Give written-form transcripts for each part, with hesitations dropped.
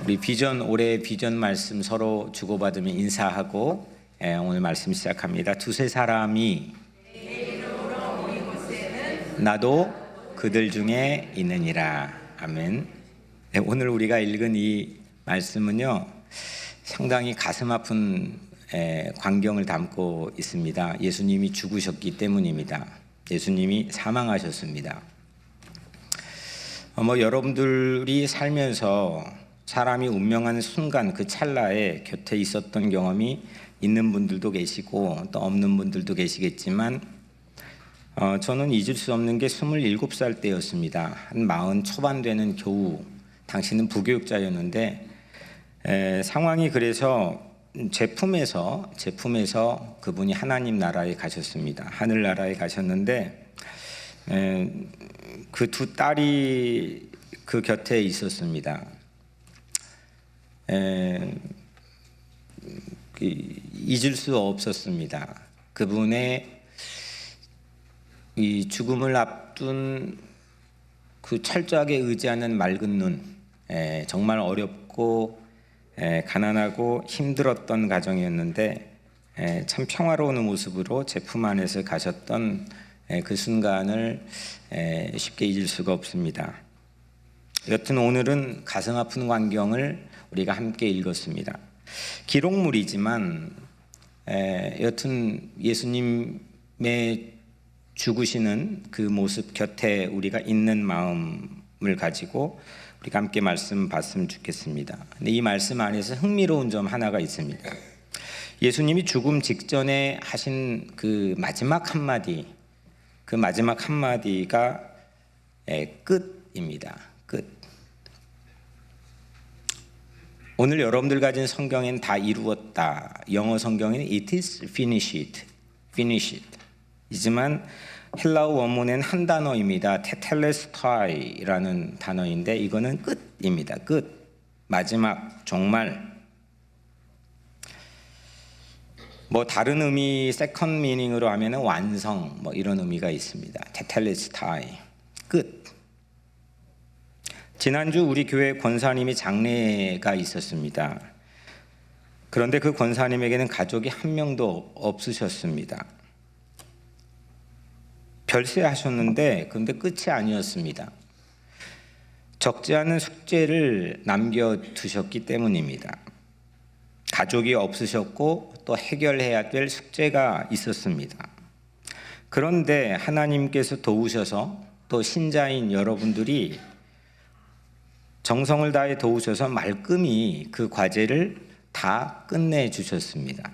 우리 올해 비전 말씀 서로 주고받으며 인사하고 오늘 말씀 시작합니다. 두세 사람이 나도 그들 중에 있느니라. 아멘. 오늘 우리가 읽은 이 말씀은요, 상당히 가슴 아픈 광경을 담고 있습니다. 예수님이 죽으셨기 때문입니다. 예수님이 사망하셨습니다. 여러분들이 살면서 사람이 운명한 순간 그 찰나에 곁에 있었던 경험이 있는 분들도 계시고 또 없는 분들도 계시겠지만 저는 잊을 수 없는 게 27살 때였습니다. 한 40 초반 되는 겨우, 당시는 부교육자였는데 상황이 그래서 제품에서 그분이 하나님 나라에 가셨습니다. 하늘나라에 가셨는데 그 두 딸이 그 곁에 있었습니다. 잊을 수 없었습니다. 그분의 이 죽음을 앞둔 그 철저하게 의지하는 맑은 눈, 정말 어렵고 가난하고 힘들었던 가정이었는데 참 평화로운 모습으로 제품 안에서 가셨던 그 순간을 쉽게 잊을 수가 없습니다. 여튼 오늘은 가슴 아픈 광경을 우리가 함께 읽었습니다. 기록물이지만 여튼 예수님의 죽으시는 그 모습 곁에 우리가 있는 마음을 가지고 우리가 함께 말씀 봤으면 좋겠습니다. 근데 이 말씀 안에서 흥미로운 점 하나가 있습니다. 예수님이 죽음 직전에 하신 그 마지막 한마디, 그 마지막 한마디가 끝입니다. 끝. 오늘 여러분들 가진 성경엔 다 이루었다. 영어 성경에는 it is finished. 이지만 헬라어 원문엔 한 단어입니다. 테텔레스타이라는 단어인데 이거는 끝입니다. 끝. 마지막, 정말. 다른 의미, 세컨 미닝으로 하면은 완성, 이런 의미가 있습니다. 테텔레스타이. 끝. 지난주 우리 교회 권사님이 장례가 있었습니다. 그런데 그 권사님에게는 가족이 한 명도 없으셨습니다. 별세하셨는데 그런데 끝이 아니었습니다. 적지 않은 숙제를 남겨두셨기 때문입니다. 가족이 없으셨고 또 해결해야 될 숙제가 있었습니다. 그런데 하나님께서 도우셔서 또 신자인 여러분들이 정성을 다해 도우셔서 말끔히 그 과제를 다 끝내주셨습니다.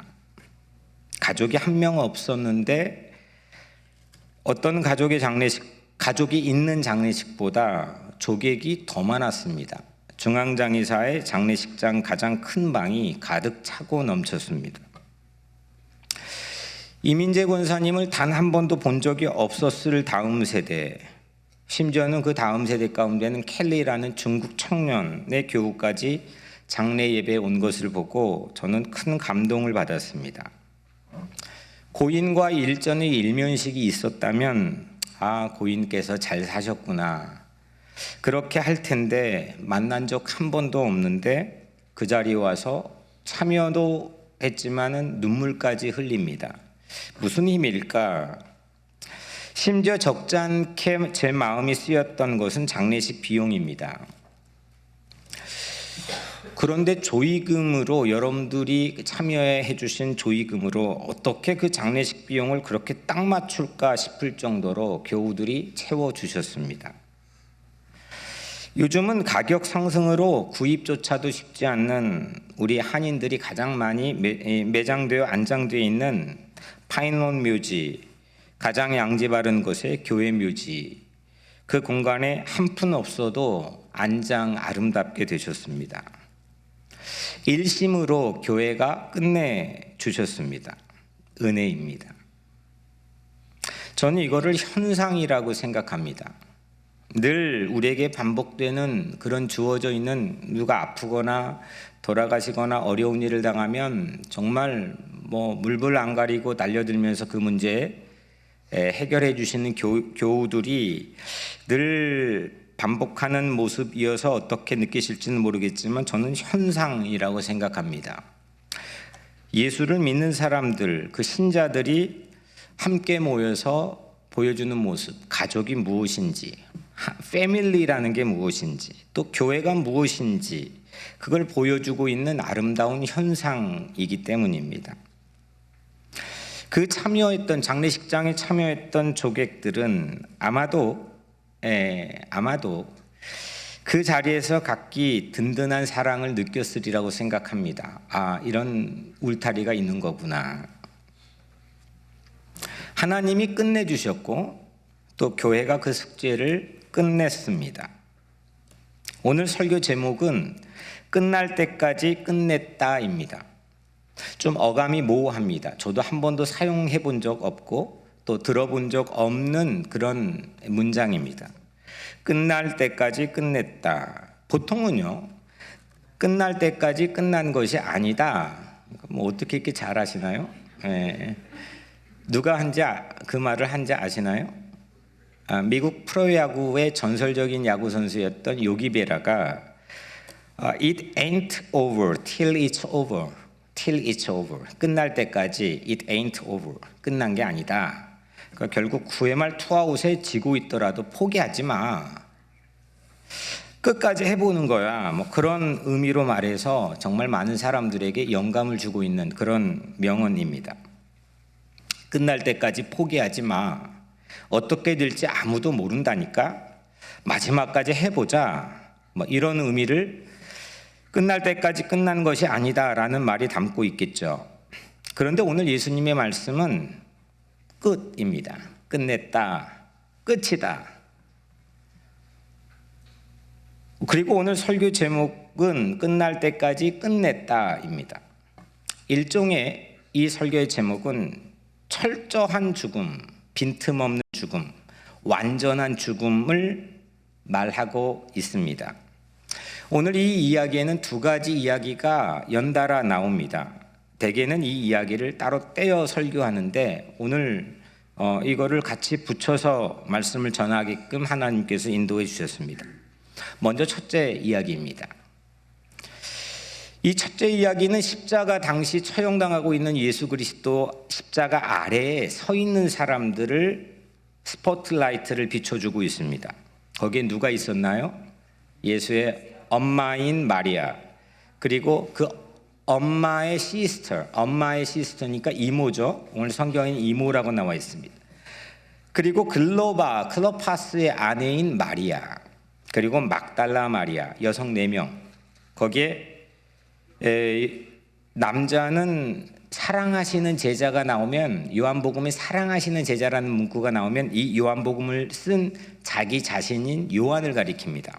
가족이 한 명 없었는데 어떤 가족이 있는 장례식보다 조객이 더 많았습니다. 중앙장의사의 장례식장 가장 큰 방이 가득 차고 넘쳤습니다. 이민재 권사님을 단 한 번도 본 적이 없었을 다음 세대, 심지어는 그 다음 세대 가운데는 켈리라는 중국 청년의 교우까지 장례 예배에 온 것을 보고 저는 큰 감동을 받았습니다. 고인과 일전의 일면식이 있었다면 고인께서 잘 사셨구나, 그렇게 할 텐데 만난 적 한 번도 없는데 그 자리에 와서 참여도 했지만은 눈물까지 흘립니다. 무슨 힘일까? 심지어 적지 않게 제 마음이 쓰였던 것은 장례식 비용입니다. 그런데 조의금으로, 여러분들이 참여해 주신 조의금으로 어떻게 그 장례식 비용을 그렇게 딱 맞출까 싶을 정도로 교우들이 채워주셨습니다. 요즘은 가격 상승으로 구입조차도 쉽지 않는 우리 한인들이 가장 많이 매장되어 안장되어 있는 파인원 묘지, 가장 양지 바른 곳의 교회 묘지, 그 공간에 한 푼 없어도 안장 아름답게 되셨습니다. 일심으로 교회가 끝내주셨습니다. 은혜입니다. 저는 이거를 현상이라고 생각합니다. 늘 우리에게 반복되는 그런 주어져 있는, 누가 아프거나 돌아가시거나 어려운 일을 당하면 정말 물불 안 가리고 달려들면서 그 문제 해결해 주시는 교우들이 늘 반복하는 모습이어서 어떻게 느끼실지는 모르겠지만 저는 현상이라고 생각합니다. 예수를 믿는 사람들, 그 신자들이 함께 모여서 보여주는 모습, 가족이 무엇인지, 패밀리라는 게 무엇인지, 또 교회가 무엇인지 그걸 보여주고 있는 아름다운 현상이기 때문입니다. 그 참여했던 장례식장에 참여했던 조객들은 아마도 그 자리에서 각기 든든한 사랑을 느꼈으리라고 생각합니다. 아, 이런 울타리가 있는 거구나. 하나님이 끝내주셨고 또 교회가 그 숙제를 끝냈습니다. 오늘 설교 제목은 끝날 때까지 끝냈다입니다. 좀 어감이 모호합니다. 저도 한 번도 사용해 본 적 없고 또 들어본 적 없는 그런 문장입니다. 끝날 때까지 끝냈다. 보통은요, 끝날 때까지 끝난 것이 아니다. 뭐 어떻게 이렇게 잘 아시나요? 누가 그 말을 한지 아시나요? 미국 프로야구의 전설적인 야구 선수였던 요기 베라가 It ain't over till it's over. Till it's over. 끝날 때까지 it ain't over. 끝난 게 아니다. 그러니까 결국 9회 말 투아웃에 지고 있더라도 포기하지 마. 끝까지 해보는 거야. 뭐 그런 의미로 말해서 정말 많은 사람들에게 영감을 주고 있는 그런 명언입니다. 끝날 때까지 포기하지 마. 어떻게 될지 아무도 모른다니까. 마지막까지 해보자. 뭐 이런 의미를 끝날 때까지 끝난 것이 아니다라는 말이 담고 있겠죠. 그런데 오늘 예수님의 말씀은 끝입니다. 끝냈다. 끝이다. 그리고 오늘 설교 제목은 끝날 때까지 끝냈다입니다. 일종의 이 설교의 제목은 철저한 죽음, 빈틈없는 죽음, 완전한 죽음을 말하고 있습니다. 오늘 이 이야기에는 두 가지 이야기가 연달아 나옵니다. 대개는 이 이야기를 따로 떼어 설교하는데 오늘 이거를 같이 붙여서 말씀을 전하게끔 하나님께서 인도해 주셨습니다. 먼저 첫째 이야기입니다. 이 첫째 이야기는 십자가 당시 처형당하고 있는 예수 그리스도 십자가 아래에 서 있는 사람들을 스포트라이트를 비춰주고 있습니다. 거기에 누가 있었나요? 예수의 엄마인 마리아, 그리고 그 엄마의 시스터니까 이모죠. 오늘 성경에는 이모라고 나와 있습니다. 그리고 클로파스의 아내인 마리아, 그리고 막달라 마리아, 여성 4명. 거기에 남자는 사랑하시는 제자가 나오면, 요한복음에 사랑하시는 제자라는 문구가 나오면 이 요한복음을 쓴 자기 자신인 요한을 가리킵니다.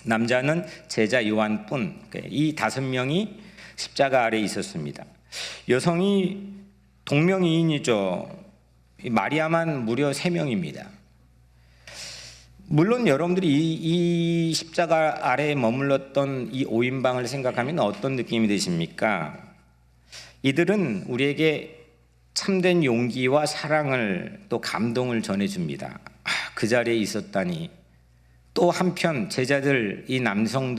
남자는 제자 요한뿐. 이 5명이 십자가 아래에 있었습니다. 여성이 동명이인이죠. 마리아만 무려 3명입니다. 물론 여러분들이 이 십자가 아래에 머물렀던 이 5인방을 생각하면 어떤 느낌이 드십니까? 이들은 우리에게 참된 용기와 사랑을 또 감동을 전해줍니다. 그 자리에 있었다니. 또 한편 제자들, 이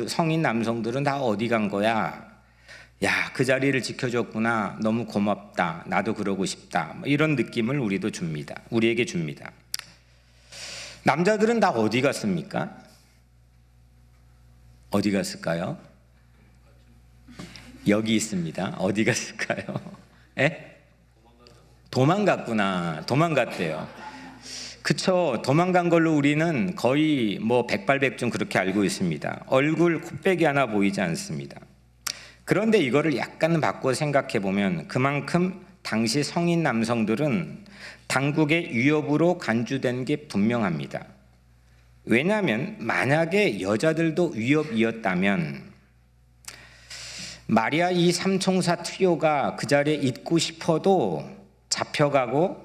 성인 남성들은 다 어디 간 거야? 야, 그 자리를 지켜줬구나. 너무 고맙다. 나도 그러고 싶다. 이런 느낌을 우리에게 줍니다. 남자들은 다 어디 갔습니까? 어디 갔을까요? 여기 있습니다. 어디 갔을까요? 도망갔대요. 그쵸. 도망간 걸로 우리는 거의 백발백중 그렇게 알고 있습니다. 얼굴 코빼기 하나 보이지 않습니다. 그런데 이거를 약간 바꿔 생각해 보면 그만큼 당시 성인 남성들은 당국의 위협으로 간주된 게 분명합니다. 왜냐하면 만약에 여자들도 위협이었다면 마리아 이 삼총사 트리오가 그 자리에 있고 싶어도 잡혀가고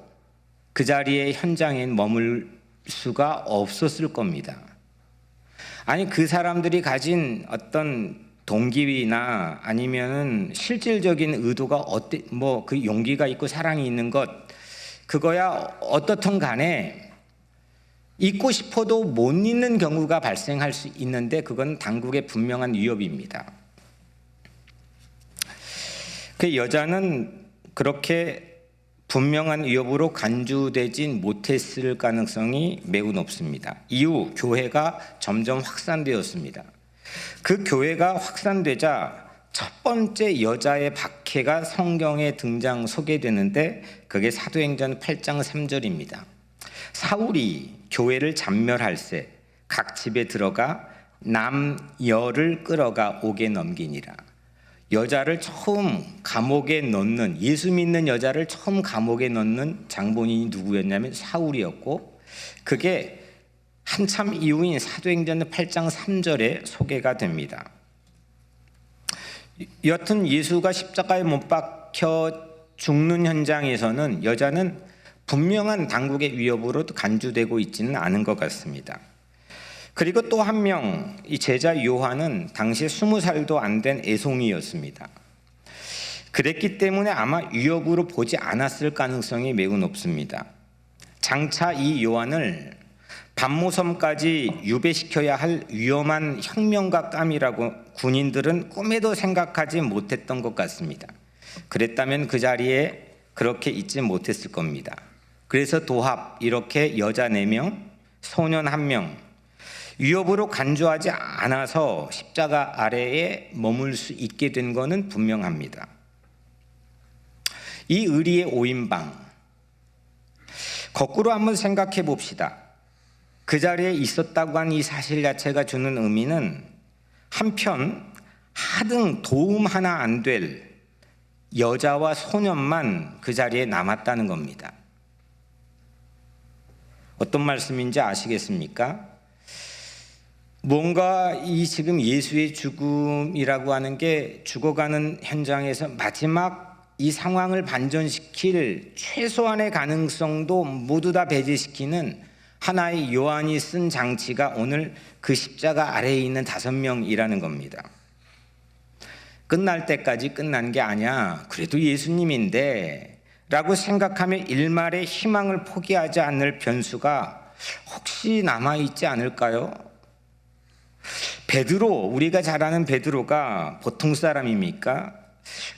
그 자리에 현장에 머물 수가 없었을 겁니다. 아니, 그 사람들이 가진 어떤 동기나 아니면은 실질적인 의도가 그 용기가 있고 사랑이 있는 것, 그거야 어떻든 간에 잊고 싶어도 못 잊는 경우가 발생할 수 있는데 그건 당국의 분명한 위협입니다. 그 여자는 그렇게 분명한 위협으로 간주되진 못했을 가능성이 매우 높습니다. 이후 교회가 점점 확산되었습니다. 그 교회가 확산되자 첫 번째 여자의 박해가 성경에 소개되는데 그게 사도행전 8장 3절입니다. 사울이 교회를 잠멸할세 각 집에 들어가 남여를 끌어가 옥에 넘기니라. 여자를 처음 감옥에 넣는, 예수 믿는 여자를 처음 감옥에 넣는 장본인이 누구였냐면 사울이었고, 그게 한참 이후인 사도행전 8장 3절에 소개가 됩니다. 여튼 예수가 십자가에 못 박혀 죽는 현장에서는 여자는 분명한 당국의 위협으로 간주되고 있지는 않은 것 같습니다. 그리고 또 한 명, 이 제자 요한은 당시 20살도 안 된 애송이였습니다. 그랬기 때문에 아마 위협으로 보지 않았을 가능성이 매우 높습니다. 장차 이 요한을 반모섬까지 유배시켜야 할 위험한 혁명가감이라고 군인들은 꿈에도 생각하지 못했던 것 같습니다. 그랬다면 그 자리에 그렇게 있지 못했을 겁니다. 그래서 도합, 이렇게 여자 4명, 소년 1명, 위협으로 간주하지 않아서 십자가 아래에 머물 수 있게 된 것은 분명합니다. 이 의리의 5인방, 거꾸로 한번 생각해 봅시다. 그 자리에 있었다고 한 이 사실 자체가 주는 의미는 한편 하등 도움 하나 안 될 여자와 소년만 그 자리에 남았다는 겁니다. 어떤 말씀인지 아시겠습니까? 뭔가 이 지금 예수의 죽음이라고 하는 게 죽어가는 현장에서 마지막 이 상황을 반전시킬 최소한의 가능성도 모두 다 배제시키는 하나의 요한이 쓴 장치가 오늘 그 십자가 아래에 있는 5명이라는 겁니다. 끝날 때까지 끝난 게 아니야, 그래도 예수님인데 라고 생각하며 일말의 희망을 포기하지 않을 변수가 혹시 남아있지 않을까요? 베드로, 우리가 잘 아는 베드로가 보통 사람입니까?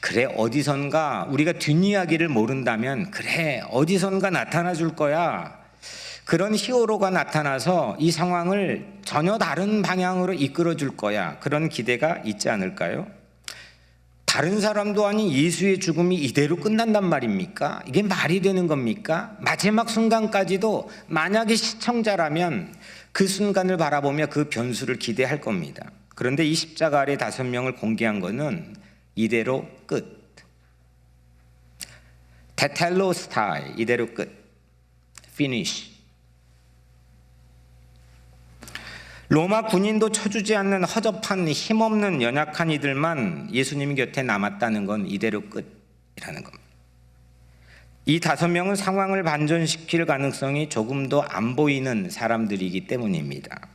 그래, 어디선가 우리가 뒷이야기를 모른다면 그래, 어디선가 나타나 줄 거야, 그런 히어로가 나타나서 이 상황을 전혀 다른 방향으로 이끌어 줄 거야, 그런 기대가 있지 않을까요? 다른 사람도 아닌 예수의 죽음이 이대로 끝난단 말입니까? 이게 말이 되는 겁니까? 마지막 순간까지도 만약에 시청자라면 그 순간을 바라보며 그 변수를 기대할 겁니다. 그런데 이 십자가 아래 5명을 공개한 것은 이대로 끝. 테텔로스타이, 이대로 끝. 피니쉬. 로마 군인도 쳐주지 않는 허접한 힘없는 연약한 이들만 예수님 곁에 남았다는 건 이대로 끝이라는 겁니다. 이 5명은 상황을 반전시킬 가능성이 조금도 안 보이는 사람들이기 때문입니다.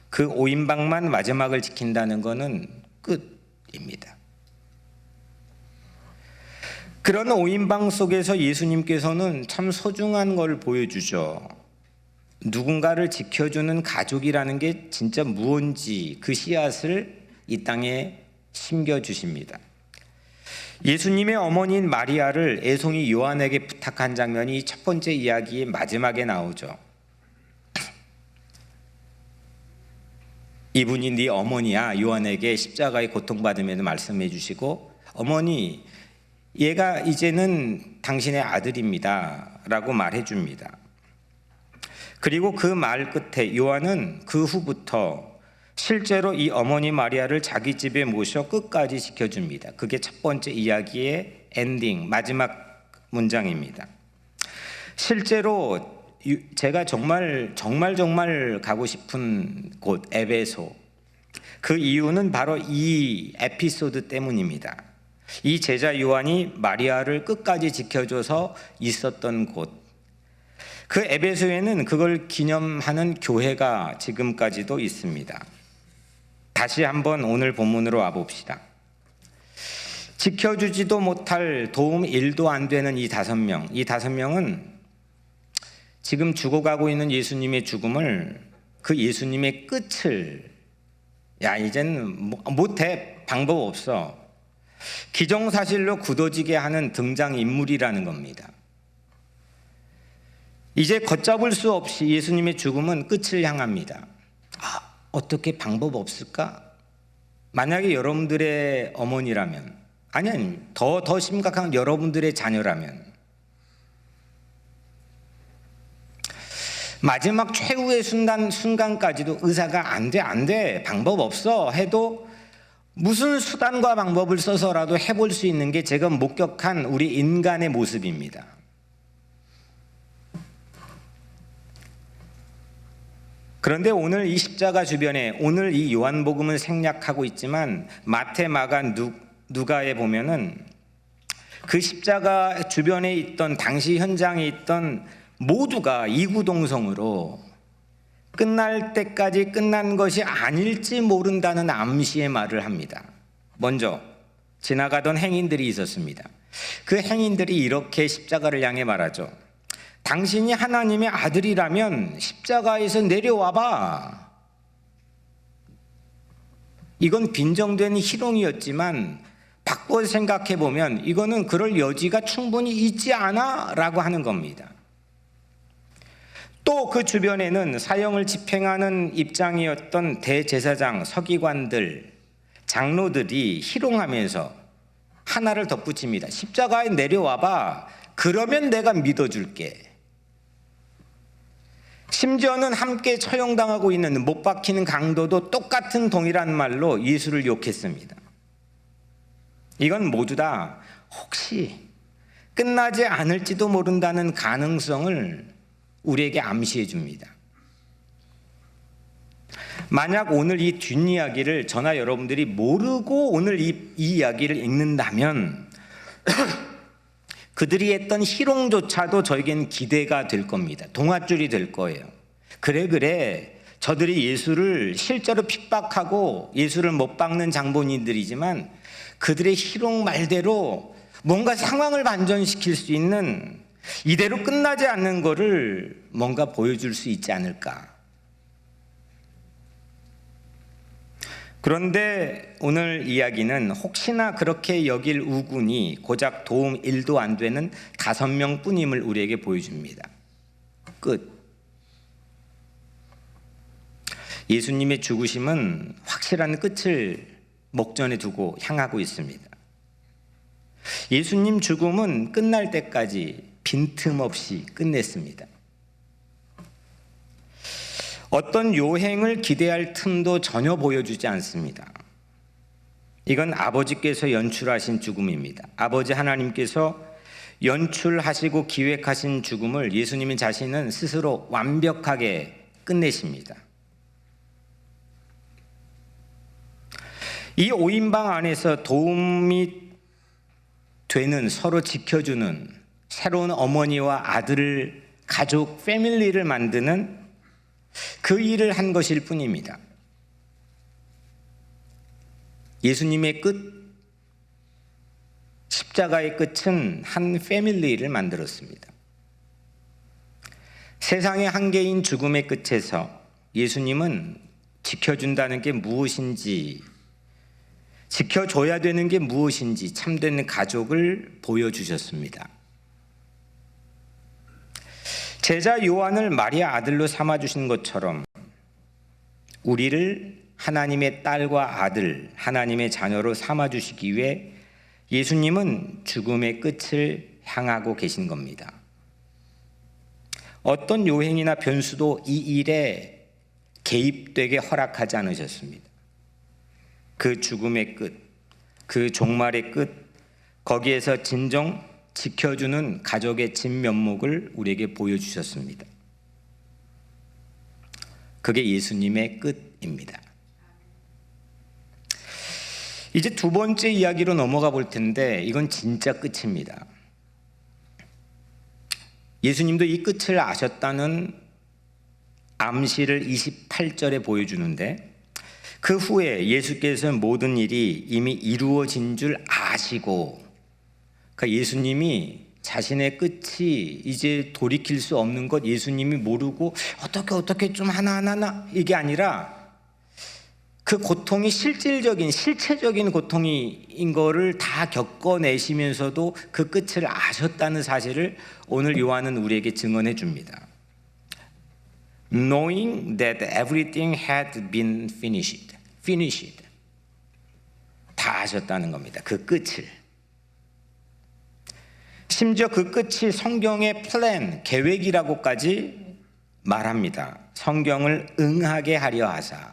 그 5인방만 마지막을 지킨다는 것은 끝입니다. 그런 5인방 속에서 예수님께서는 참 소중한 걸 보여주죠. 누군가를 지켜주는 가족이라는 게 진짜 무언지 그 씨앗을 이 땅에 심겨주십니다. 예수님의 어머니인 마리아를 애송이 요한에게 부탁한 장면이 첫 번째 이야기의 마지막에 나오죠. 이분이 네 어머니야, 요한에게 십자가에 고통받으면서 말씀해 주시고, 어머니, 얘가 이제는 당신의 아들입니다 라고 말해 줍니다. 그리고 그 말 끝에 요한은 그 후부터 실제로 이 어머니 마리아를 자기 집에 모셔 끝까지 지켜줍니다. 그게 첫 번째 이야기의 엔딩, 마지막 문장입니다. 실제로 제가 정말 가고 싶은 곳 에베소, 그 이유는 바로 이 에피소드 때문입니다. 이 제자 요한이 마리아를 끝까지 지켜줘서 있었던 곳, 그 에베소에는 그걸 기념하는 교회가 지금까지도 있습니다. 다시 한번 오늘 본문으로 와봅시다. 지켜주지도 못할 도움 1도 안 되는 이 5명, 이 5명은 지금 죽어가고 있는 예수님의 죽음을, 그 예수님의 끝을, 야 이제는 못해, 방법 없어, 기정사실로 굳어지게 하는 등장인물이라는 겁니다. 이제 걷잡을 수 없이 예수님의 죽음은 끝을 향합니다. 어떻게 방법 없을까? 만약에 여러분들의 어머니라면, 아니 더 심각한 여러분들의 자녀라면, 마지막 최후의 순간까지도 의사가 안 돼, 방법 없어 해도 무슨 수단과 방법을 써서라도 해볼 수 있는 게 제가 목격한 우리 인간의 모습입니다. 그런데 오늘 이 십자가 주변에, 오늘 이 요한복음은 생략하고 있지만 마태, 마가, 누가에 보면은 그 십자가 주변에 있던, 당시 현장에 있던 모두가 이구동성으로 끝날 때까지 끝난 것이 아닐지 모른다는 암시의 말을 합니다. 먼저 지나가던 행인들이 있었습니다. 그 행인들이 이렇게 십자가를 향해 말하죠. 당신이 하나님의 아들이라면 십자가에서 내려와봐. 이건 빈정된 희롱이었지만 바꿔 생각해 보면 이거는 그럴 여지가 충분히 있지 않아? 라고 하는 겁니다. 또 그 주변에는 사형을 집행하는 입장이었던 대제사장, 서기관들, 장로들이 희롱하면서 하나를 덧붙입니다. 십자가에 내려와봐. 그러면 내가 믿어줄게. 심지어는 함께 처형당하고 있는, 못 박히는 강도도 똑같은 동일한 말로 예수를 욕했습니다. 이건 모두 다 혹시 끝나지 않을지도 모른다는 가능성을 우리에게 암시해 줍니다. 만약 오늘 이 뒷이야기를 저나 여러분들이 모르고 오늘 이 이야기를 읽는다면 그들이 했던 희롱조차도 저에겐 기대가 될 겁니다. 동아줄이 될 거예요. 그래 저들이 예수를 실제로 핍박하고 예수를 못 박는 장본인들이지만 그들의 희롱 말대로 뭔가 상황을 반전시킬 수 있는, 이대로 끝나지 않는 거를 뭔가 보여줄 수 있지 않을까. 그런데 오늘 이야기는 혹시나 그렇게 여길 우군이 고작 도움 1도 안 되는 5명 뿐임을 우리에게 보여줍니다. 끝. 예수님의 죽으심은 확실한 끝을 목전에 두고 향하고 있습니다. 예수님 죽음은 끝날 때까지 빈틈없이 끝냈습니다. 어떤 요행을 기대할 틈도 전혀 보여주지 않습니다. 이건 아버지께서 연출하신 죽음입니다. 아버지 하나님께서 연출하시고 기획하신 죽음을 예수님 자신은 스스로 완벽하게 끝내십니다. 이 5인방 안에서 도움이 되는, 서로 지켜주는 새로운 어머니와 아들을, 가족, 패밀리를 만드는 그 일을 한 것일 뿐입니다. 예수님의 끝, 십자가의 끝은 한 패밀리를 만들었습니다. 세상의 한계인 죽음의 끝에서 예수님은 지켜준다는 게 무엇인지, 지켜줘야 되는 게 무엇인지 참된 가족을 보여주셨습니다. 제자 요한을 마리아 아들로 삼아주신 것처럼 우리를 하나님의 딸과 아들, 하나님의 자녀로 삼아주시기 위해 예수님은 죽음의 끝을 향하고 계신 겁니다. 어떤 요행이나 변수도 이 일에 개입되게 허락하지 않으셨습니다. 그 죽음의 끝, 그 종말의 끝, 거기에서 진정 지켜주는 가족의 진면목을 우리에게 보여주셨습니다. 그게 예수님의 끝입니다. 이제 두 번째 이야기로 넘어가 볼 텐데 이건 진짜 끝입니다. 예수님도 이 끝을 아셨다는 암시를 28절에 보여주는데, 그 후에 예수께서 모든 일이 이미 이루어진 줄 아시고, 그러니까 예수님이 자신의 끝이 이제 돌이킬 수 없는 것 예수님이 모르고 어떻게 좀 하나 이게 아니라 그 고통이 실질적인 실체적인 고통인 거를 다 겪어내시면서도 그 끝을 아셨다는 사실을 오늘 요한은 우리에게 증언해 줍니다. Knowing that everything had been finished. 다 아셨다는 겁니다. 그 끝을. 심지어 그 끝이 성경의 플랜, 계획이라고까지 말합니다. 성경을 응하게 하려 하사.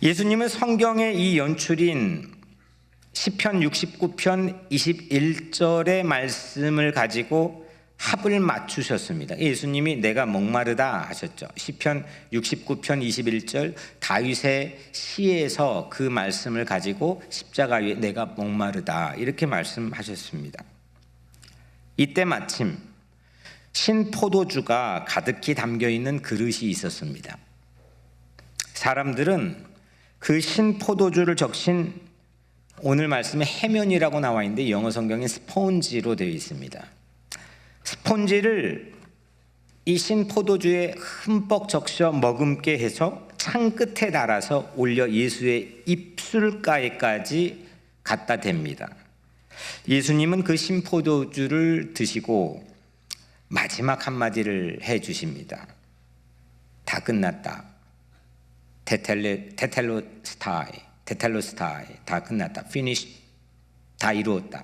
예수님은 성경의 이 연출인 시편 69편 21절의 말씀을 가지고 합을 맞추셨습니다. 예수님이 내가 목마르다 하셨죠. 시편 69편 21절 다윗의 시에서 그 말씀을 가지고 십자가 위에 내가 목마르다 이렇게 말씀하셨습니다. 이때 마침 신포도주가 가득히 담겨있는 그릇이 있었습니다. 사람들은 그 신포도주를 적신 오늘 말씀에 해면이라고 나와 있는데 영어 성경에 스폰지로 되어 있습니다. 스폰지를 이 신포도주에 흠뻑 적셔 머금게 해서 창 끝에 달아서 올려 예수의 입술가에까지 갖다 댑니다. 예수님은 그 신포도주를 드시고 마지막 한마디를 해주십니다. 다 끝났다. 테텔로스타이 다 끝났다. 피니시 다 이루었다.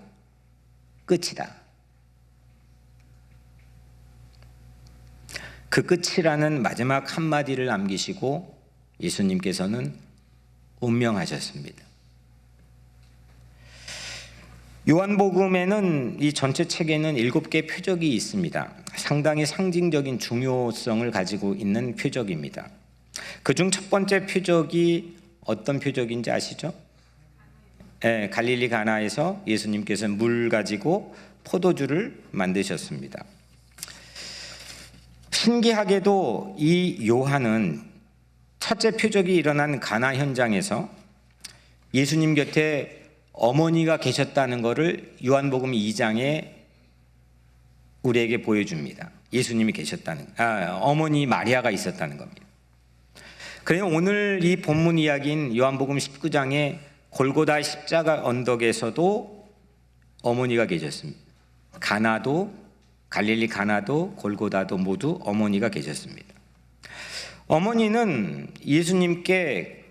끝이다. 그 끝이라는 마지막 한마디를 남기시고 예수님께서는 운명하셨습니다. 요한복음에는 이 전체 책에는 7개의 표적이 있습니다. 상당히 상징적인 중요성을 가지고 있는 표적입니다. 그중 첫 번째 표적이 어떤 표적인지 아시죠? 네, 갈릴리 가나에서 예수님께서 물 가지고 포도주를 만드셨습니다. 신기하게도 이 요한은 첫째 표적이 일어난 가나 현장에서 예수님 곁에 어머니가 계셨다는 것을 요한복음 2장에 우리에게 보여줍니다. 예수님이 계셨다는, 어머니 마리아가 있었다는 겁니다. 그래서 오늘 이 본문 이야기인 요한복음 19장에 골고다 십자가 언덕에서도 어머니가 계셨습니다. 갈릴리 가나도 골고다도 모두 어머니가 계셨습니다. 어머니는 예수님께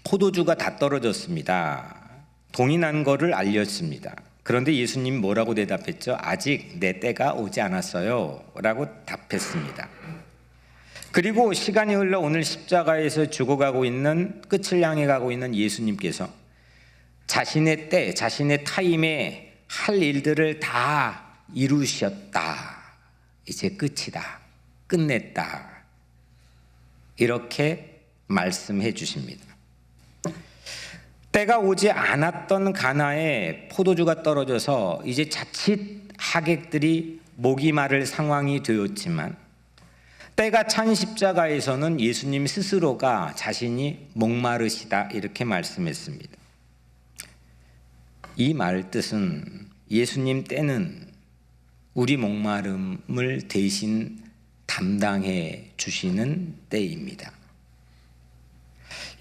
포도주가 다 떨어졌습니다. 동이 난 거를 알렸습니다. 그런데 예수님 뭐라고 대답했죠? 아직 내 때가 오지 않았어요 라고 답했습니다. 그리고 시간이 흘러 오늘 십자가에서 죽어가고 있는, 끝을 향해 가고 있는 예수님께서 자신의 때, 자신의 타임에 할 일들을 다 이루셨다. 이제 끝이다. 끝냈다. 이렇게 말씀해 주십니다. 때가 오지 않았던 가나에 포도주가 떨어져서 이제 자칫 하객들이 목이 마를 상황이 되었지만 때가 찬 십자가에서는 예수님 스스로가 자신이 목마르시다 이렇게 말씀했습니다. 이 말 뜻은 예수님 때는 우리 목마름을 대신 담당해 주시는 때입니다.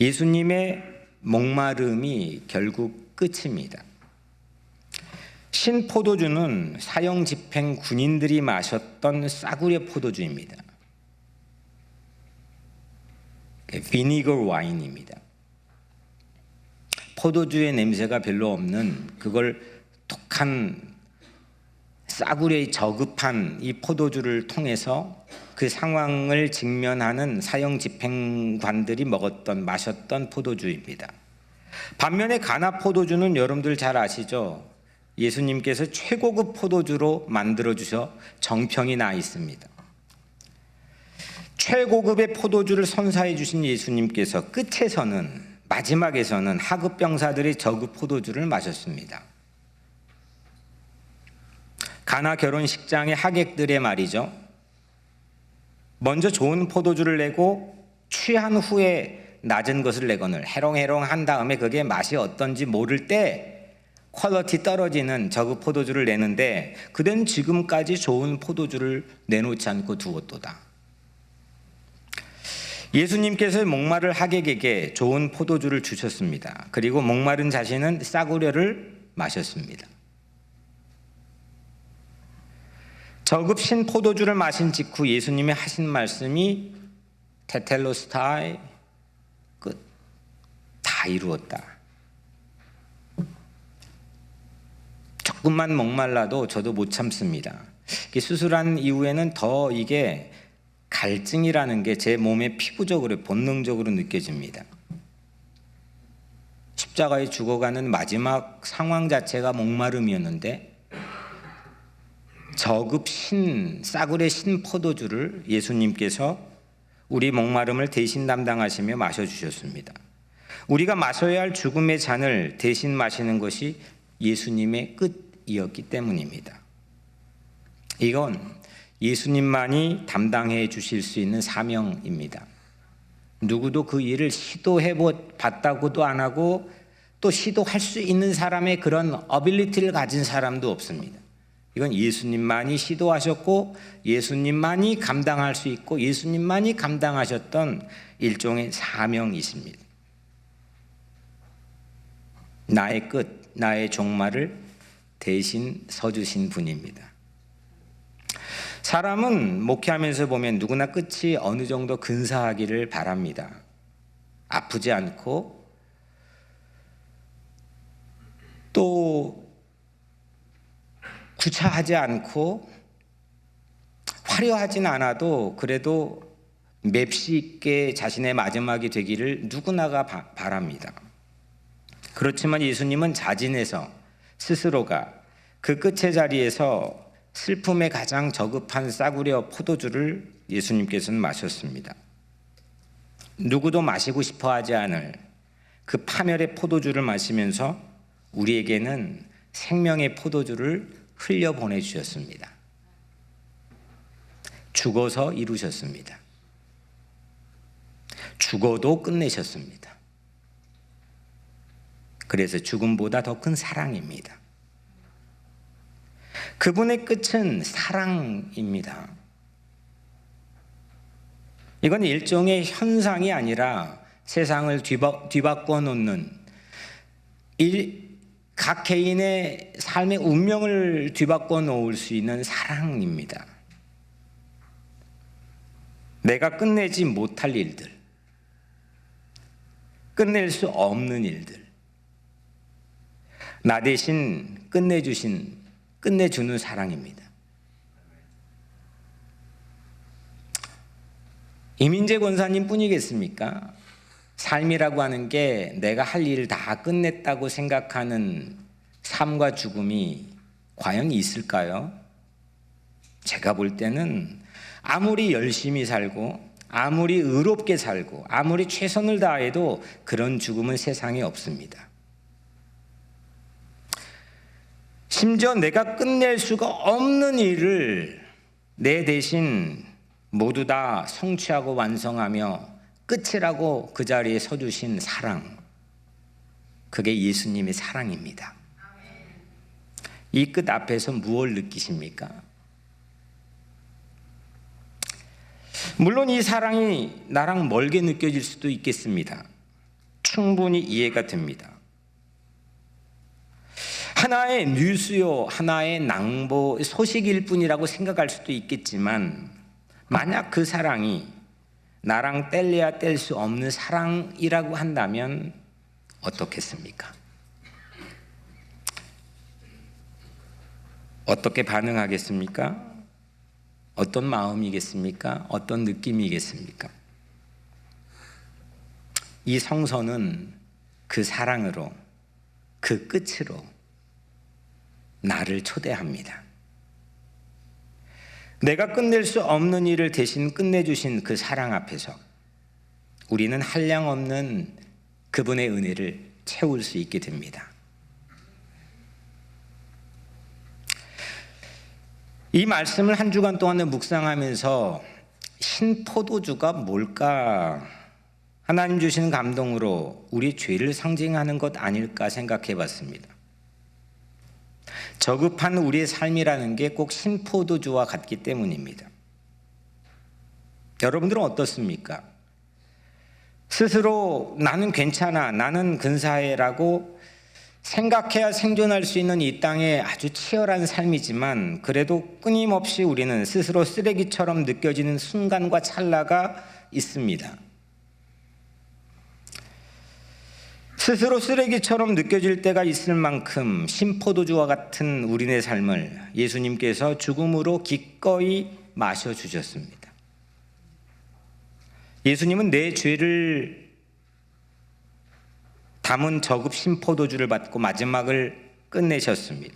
예수님의 목마름이 결국 끝입니다. 신포도주는 사형 집행 군인들이 마셨던 싸구려 포도주입니다. 비니거 와인입니다. 포도주의 냄새가 별로 없는 그걸 독한 싸구려의 저급한 이 포도주를 통해서 그 상황을 직면하는 사형 집행관들이 마셨던 포도주입니다. 반면에 가나 포도주는 여러분들 잘 아시죠? 예수님께서 최고급 포도주로 만들어 주셔 정평이 나 있습니다. 최고급의 포도주를 선사해 주신 예수님께서 끝에서는, 마지막에서는 하급 병사들이 저급 포도주를 마셨습니다. 가나 결혼식장의 하객들의 말이죠. 먼저 좋은 포도주를 내고 취한 후에 낮은 것을 내거늘 해롱해롱 한 다음에 그게 맛이 어떤지 모를 때 퀄리티 떨어지는 저급 포도주를 내는데 그는 지금까지 좋은 포도주를 내놓지 않고 두었도다. 예수님께서 목마를 하객에게 좋은 포도주를 주셨습니다. 그리고 목마른 자신은 싸구려를 마셨습니다. 저급 신 포도주를 마신 직후 예수님이 하신 말씀이 테텔로스타이, 끝, 다 이루었다. 조금만 목말라도 저도 못 참습니다. 수술한 이후에는 더 이게 갈증이라는 게 제 몸에 피부적으로 본능적으로 느껴집니다. 십자가에 죽어가는 마지막 상황 자체가 목마름이었는데 저급 싸구려 신 포도주를 예수님께서 우리 목마름을 대신 담당하시며 마셔주셨습니다. 우리가 마셔야 할 죽음의 잔을 대신 마시는 것이 예수님의 끝이었기 때문입니다. 이건 예수님만이 담당해 주실 수 있는 사명입니다. 누구도 그 일을 시도해 봤다고도 안 하고 또 시도할 수 있는 사람의 그런 어빌리티를 가진 사람도 없습니다. 이건 예수님만이 시도하셨고 예수님만이 감당할 수 있고 예수님만이 감당하셨던 일종의 사명이십니다. 나의 끝, 나의 종말을 대신 서주신 분입니다. 사람은 목회하면서 보면 누구나 끝이 어느 정도 근사하기를 바랍니다. 아프지 않고 또 구차하지 않고 화려하진 않아도 그래도 맵시 있게 자신의 마지막이 되기를 누구나가 바랍니다. 그렇지만 예수님은 자진해서 스스로가 그 끝의 자리에서 슬픔에 가장 저급한 싸구려 포도주를 예수님께서는 마셨습니다. 누구도 마시고 싶어 하지 않을 그 파멸의 포도주를 마시면서 우리에게는 생명의 포도주를 흘려 보내주셨습니다. 죽어서 이루셨습니다. 죽어도 끝내셨습니다. 그래서 죽음보다 더 큰 사랑입니다. 그분의 끝은 사랑입니다. 이건 일종의 현상이 아니라 세상을 뒤바꿔 놓는 각 개인의 삶의 운명을 뒤바꿔 놓을 수 있는 사랑입니다. 내가 끝내지 못할 일들, 끝낼 수 없는 일들, 나 대신 끝내주는 사랑입니다. 이민재 권사님 뿐이겠습니까? 삶이라고 하는 게 내가 할 일 다 끝냈다고 생각하는 삶과 죽음이 과연 있을까요? 제가 볼 때는 아무리 열심히 살고 아무리 의롭게 살고 아무리 최선을 다해도 그런 죽음은 세상에 없습니다. 심지어 내가 끝낼 수가 없는 일을 내 대신 모두 다 성취하고 완성하며 끝이라고 그 자리에 서주신 사랑, 그게 예수님의 사랑입니다. 이 끝 앞에서 무엇을 느끼십니까? 물론 이 사랑이 나랑 멀게 느껴질 수도 있겠습니다. 충분히 이해가 됩니다. 하나의 뉴스요, 하나의 낭보 소식일 뿐이라고 생각할 수도 있겠지만 만약 그 사랑이 나랑 뗄래야 뗄 수 없는 사랑이라고 한다면 어떻겠습니까? 어떻게 반응하겠습니까? 어떤 마음이겠습니까? 어떤 느낌이겠습니까? 이 성서는 그 사랑으로, 그 끝으로 나를 초대합니다. 내가 끝낼 수 없는 일을 대신 끝내주신 그 사랑 앞에서 우리는 한량없는 그분의 은혜를 채울 수 있게 됩니다. 이 말씀을 한 주간 동안 묵상하면서 신포도주가 뭘까? 하나님 주시는 감동으로 우리 죄를 상징하는 것 아닐까 생각해 봤습니다. 저급한 우리의 삶이라는 게 꼭 신포도주와 같기 때문입니다. 여러분들은 어떻습니까? 스스로 나는 괜찮아, 나는 근사해라고 생각해야 생존할 수 있는 이 땅에 아주 치열한 삶이지만, 그래도 끊임없이 우리는 스스로 쓰레기처럼 느껴지는 순간과 찰나가 있습니다. 스스로 쓰레기처럼 느껴질 때가 있을 만큼 신포도주와 같은 우리네 삶을 예수님께서 죽음으로 기꺼이 마셔주셨습니다. 예수님은 내 죄를 담은 저급 신포도주를 받고 마지막을 끝내셨습니다.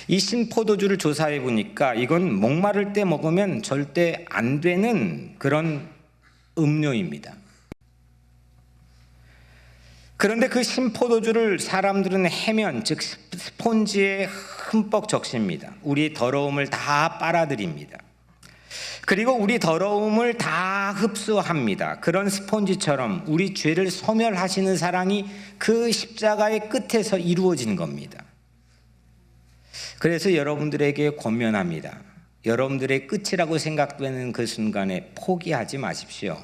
이 신포도주를 조사해 보니까 이건 목마를 때 먹으면 절대 안 되는 그런 음료입니다. 그런데 그 신포도주를 사람들은 해면, 즉 스폰지에 흠뻑 적십니다. 우리의 더러움을 다 빨아들입니다. 그리고 우리 더러움을 다 흡수합니다. 그런 스폰지처럼 우리 죄를 소멸하시는 사랑이 그 십자가의 끝에서 이루어진 겁니다. 그래서 여러분들에게 권면합니다. 여러분들의 끝이라고 생각되는 그 순간에 포기하지 마십시오.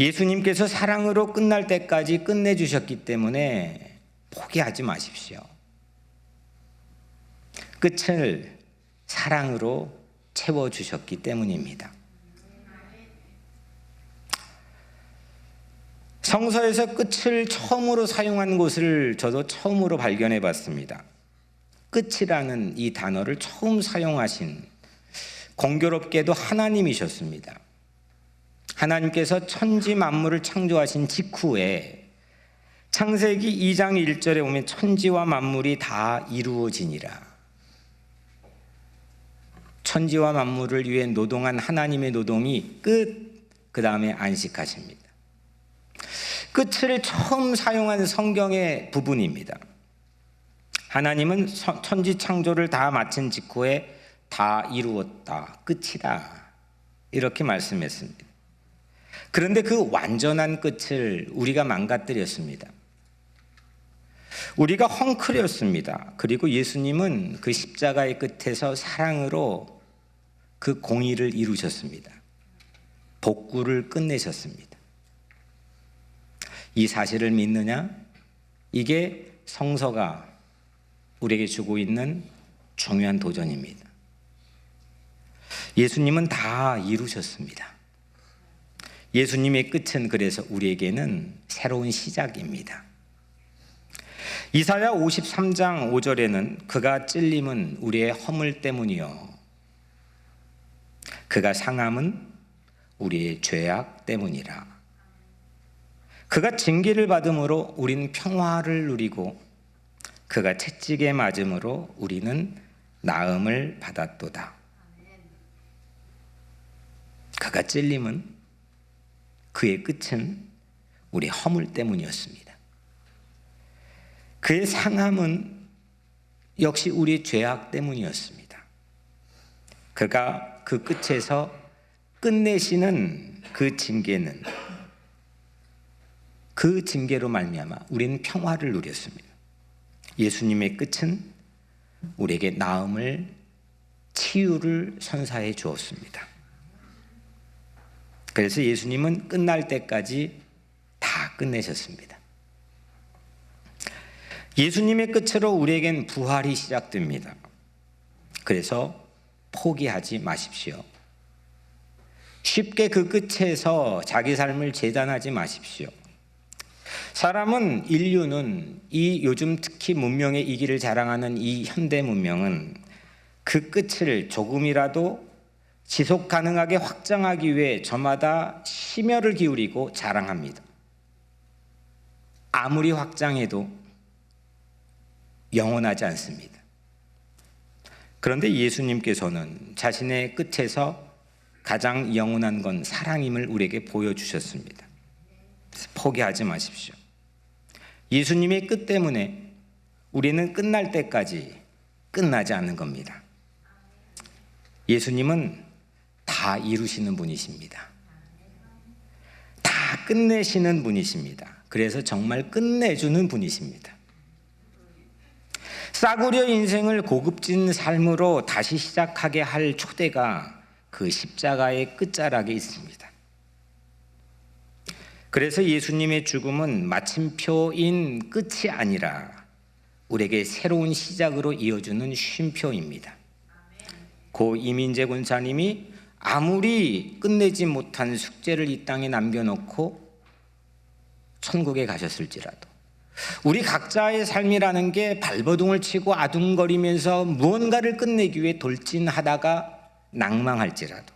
예수님께서 사랑으로 끝날 때까지 끝내주셨기 때문에 포기하지 마십시오. 끝을 사랑으로 채워주셨기 때문입니다. 성서에서 끝을 처음으로 사용한 곳을 저도 처음으로 발견해 봤습니다. 끝이라는 이 단어를 처음 사용하신 공교롭게도 하나님이셨습니다. 하나님께서 천지 만물을 창조하신 직후에 창세기 2장 1절에 보면 천지와 만물이 다 이루어지니라. 천지와 만물을 위해 노동한 하나님의 노동이 끝, 그 다음에 안식하십니다. 끝을 처음 사용한 성경의 부분입니다. 하나님은 천지 창조를 다 마친 직후에 다 이루었다, 끝이다, 이렇게 말씀했습니다. 그런데 그 완전한 끝을 우리가 망가뜨렸습니다. 우리가 헝클였습니다. 그리고 예수님은 그 십자가의 끝에서 사랑으로 그 공의를 이루셨습니다. 복구를 끝내셨습니다. 이 사실을 믿느냐? 이게 성서가 우리에게 주고 있는 중요한 도전입니다. 예수님은 다 이루셨습니다. 예수님의 끝은 그래서 우리에게는 새로운 시작입니다. 이사야 53장 5절에는 그가 찔림은 우리의 허물 때문이요 그가 상함은 우리의 죄악 때문이라. 그가 징계를 받음으로 우리는 평화를 누리고 그가 채찍에 맞음으로 우리는 나음을 받았도다. 그가 찔림은, 그의 끝은 우리의 허물 때문이었습니다. 그의 상함은 역시 우리의 죄악 때문이었습니다. 그가 그 끝에서 끝내시는 그 징계는, 그 징계로 말미암아 우리는 평화를 누렸습니다. 예수님의 끝은 우리에게 나음을, 치유를 선사해 주었습니다. 그래서 예수님은 끝날 때까지 다 끝내셨습니다. 예수님의 끝으로 우리에겐 부활이 시작됩니다. 그래서 포기하지 마십시오. 쉽게 그 끝에서 자기 삶을 재단하지 마십시오. 사람은, 인류는, 이 요즘 특히 문명의 이기를 자랑하는 이 현대 문명은 그 끝을 조금이라도 지속 가능하게 확장하기 위해 저마다 심혈을 기울이고 자랑합니다. 아무리 확장해도 영원하지 않습니다. 그런데 예수님께서는 자신의 끝에서 가장 영원한 건 사랑임을 우리에게 보여주셨습니다. 포기하지 마십시오. 예수님의 끝 때문에 우리는 끝날 때까지 끝나지 않는 겁니다. 예수님은 다 이루시는 분이십니다. 다 끝내시는 분이십니다. 그래서 정말 끝내주는 분이십니다. 싸구려 인생을 고급진 삶으로 다시 시작하게 할 초대가 그 십자가의 끝자락에 있습니다. 그래서 예수님의 죽음은 마침표인 끝이 아니라 우리에게 새로운 시작으로 이어주는 쉼표입니다. 고 이민재 군사님이 아무리 끝내지 못한 숙제를 이 땅에 남겨놓고 천국에 가셨을지라도 우리 각자의 삶이라는 게 발버둥을 치고 아둥거리면서 무언가를 끝내기 위해 돌진하다가 낭망할지라도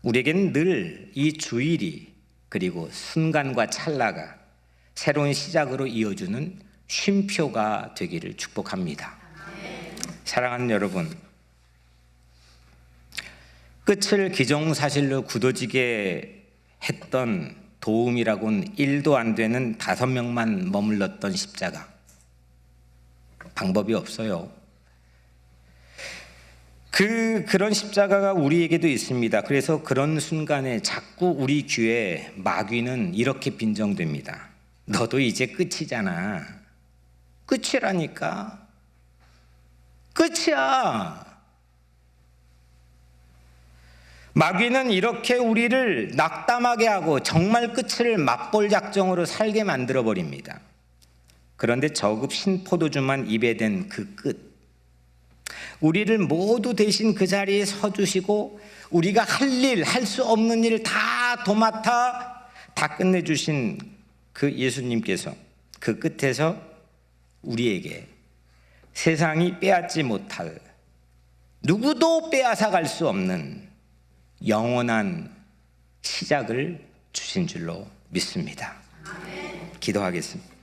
우리에겐 늘 이 주일이 그리고 순간과 찰나가 새로운 시작으로 이어주는 쉼표가 되기를 축복합니다. 사랑하는 여러분, 끝을 기정사실로 굳어지게 했던 도움이라고는 1도 안 되는 5명만 머물렀던 십자가. 방법이 없어요. 그런 십자가가 우리에게도 있습니다. 그래서 그런 순간에 자꾸 우리 귀에 마귀는 이렇게 빈정됩니다. 너도 이제 끝이잖아. 끝이라니까. 끝이야. 마귀는 이렇게 우리를 낙담하게 하고 정말 끝을 맛볼 작정으로 살게 만들어 버립니다. 그런데 저급 신포도주만 입에 댄 그 끝, 우리를 모두 대신 그 자리에 서주시고 우리가 할 일, 할 수 없는 일 다 도맡아 다 끝내주신 그 예수님께서 그 끝에서 우리에게 세상이 빼앗지 못할, 누구도 빼앗아갈 수 없는 영원한 시작을 주신 줄로 믿습니다. 기도하겠습니다.